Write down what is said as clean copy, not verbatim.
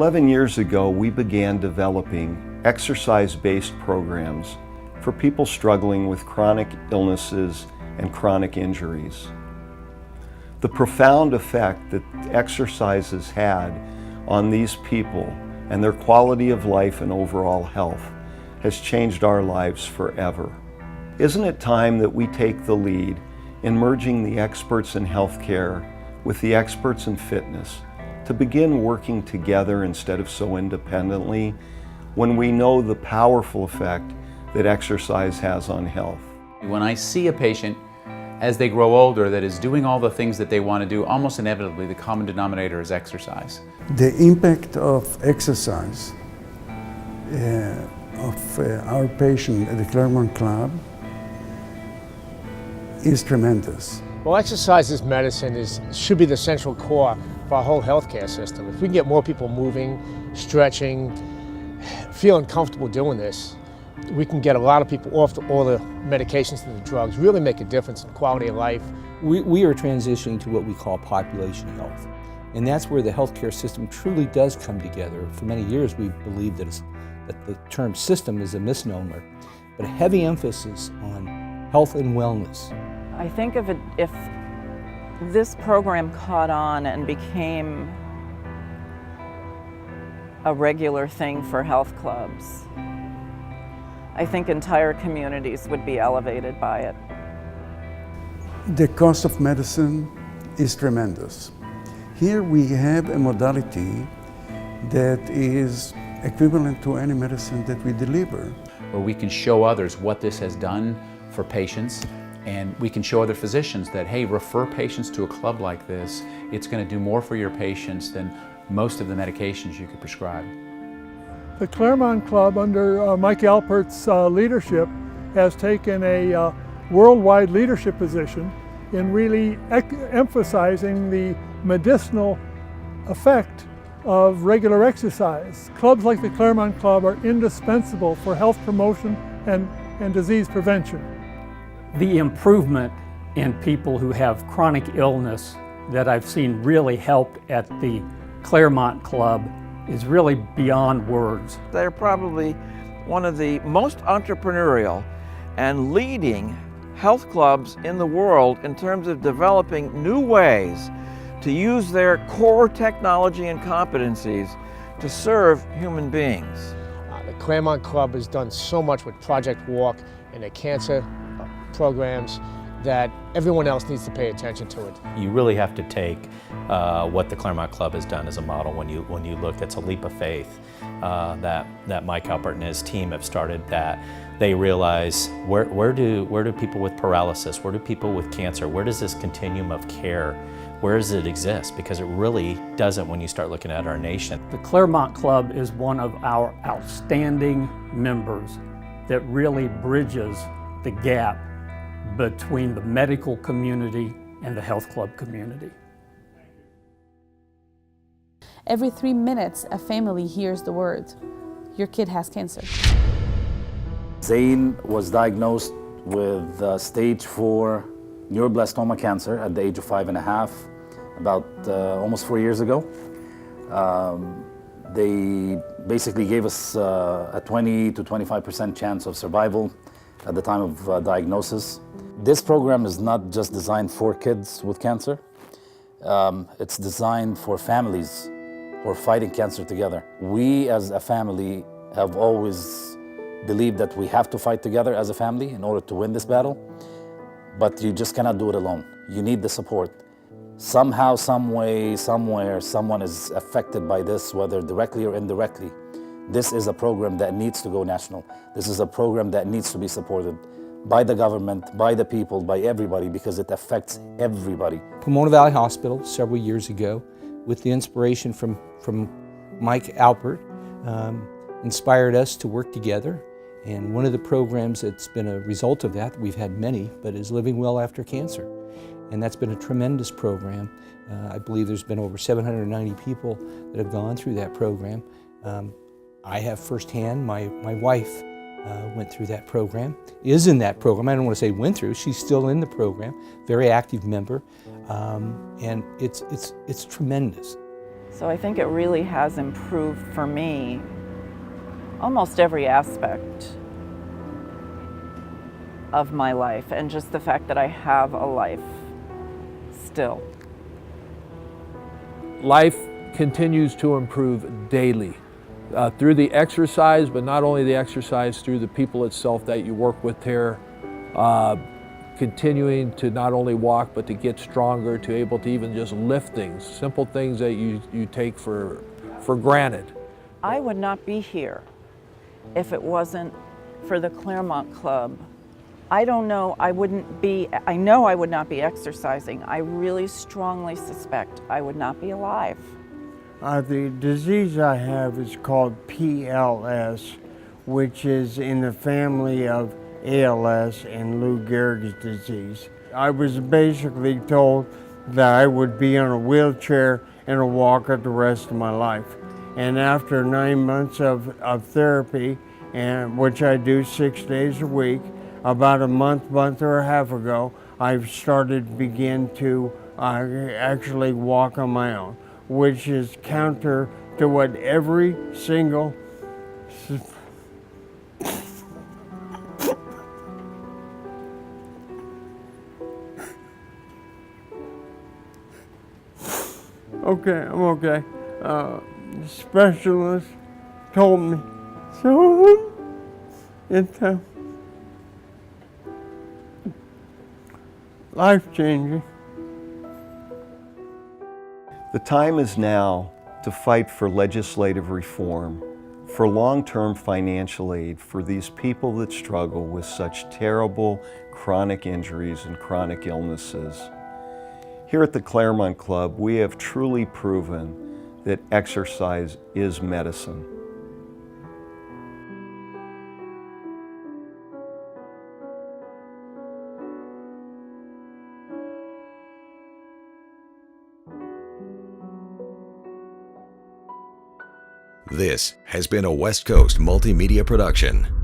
11 years ago, we began developing exercise-based programs for people struggling with chronic illnesses and chronic injuries. The profound effect that exercise has had on these people and their quality of life and overall health has changed our lives forever. Isn't it time that we take the lead in merging the experts in healthcare with the experts in fitness to begin working together instead of so independently when we know the powerful effect that exercise has on health? When I see a patient as they grow older that is doing all the things that they want to do, almost inevitably the common denominator is exercise. The impact of exercise of our patient at the Claremont Club is tremendous. Well, exercise as medicine should be the central core of our whole healthcare system. If we can get more people moving, stretching, feeling comfortable doing this, we can get a lot of people off all the medications and the drugs, really make a difference in quality of life. We are transitioning to what we call population health. And that's where the healthcare system truly does come together. For many years we've believed that the term system is a misnomer, but a heavy emphasis on health and wellness. I think if this program caught on and became a regular thing for health clubs, I think entire communities would be elevated by it. The cost of medicine is tremendous. Here we have a modality that is equivalent to any medicine that we deliver. Where we can show others what this has done for patients, and we can show other physicians that, hey, refer patients to a club like this. It's going to do more for your patients than most of the medications you could prescribe. The Claremont Club, under Mike Alpert's leadership, has taken a worldwide leadership position in really emphasizing the medicinal effect of regular exercise. Clubs like the Claremont Club are indispensable for health promotion and disease prevention. The improvement in people who have chronic illness that I've seen really helped at the Claremont Club is really beyond words. They're probably one of the most entrepreneurial and leading health clubs in the world in terms of developing new ways to use their core technology and competencies to serve human beings. The Claremont Club has done so much with Project Walk and their cancer programs that everyone else needs to pay attention to it. You really have to take what the Claremont Club has done as a model when you look. It's a leap of faith that Mike Alpert and his team have started, that they realize where do people with paralysis, where do people with cancer, where does this continuum of care, where does it exist? Because it really doesn't when you start looking at our nation. The Claremont Club is one of our outstanding members that really bridges the gap between the medical community and the health club community. Every 3 minutes, a family hears the word, your kid has cancer. Zane was diagnosed with stage 4 neuroblastoma cancer at the age of 5.5, about almost 4 years ago. They basically gave us a 20 to 25% chance of survival at the time of diagnosis. This program is not just designed for kids with cancer. It's designed for families who are fighting cancer together. We as a family have always believed that we have to fight together as a family in order to win this battle, but you just cannot do it alone. You need the support. Somehow, some way, somewhere, someone is affected by this, whether directly or indirectly. This is a program that needs to go national. This is a program that needs to be supported by the government, by the people, by everybody, because it affects everybody. Pomona Valley Hospital several years ago, with the inspiration from Mike Alpert, inspired us to work together. And one of the programs that's been a result of that, we've had many, but is Living Well After Cancer. And that's been a tremendous program. I believe there's been over 790 people that have gone through that program. I have firsthand, my wife went through that program, is in that program. I don't want to say went through, she's still in the program, very active member, and it's tremendous. So I think it really has improved for me almost every aspect of my life, and just the fact that I have a life still. Life continues to improve daily through the exercise, but not only the exercise, through the people itself that you work with here, continuing to not only walk, but to get stronger, to able to even just lift things, simple things that you take for granted. I would not be here if it wasn't for the Claremont Club. I don't know, I know I would not be exercising. I really strongly suspect I would not be alive. The disease I have is called PLS, which is in the family of ALS and Lou Gehrig's disease. I was basically told that I would be on a wheelchair and a walker the rest of my life. And after 9 months of therapy, and which I do 6 days a week, about a month or a half ago, I've started to begin to actually walk on my own, which is counter to what every single okay, I'm okay. Specialist told me. So it's life-changing. The time is now to fight for legislative reform, for long-term financial aid for these people that struggle with such terrible chronic injuries and chronic illnesses. Here at the Claremont Club, we have truly proven that exercise is medicine. This has been a West Coast multimedia production.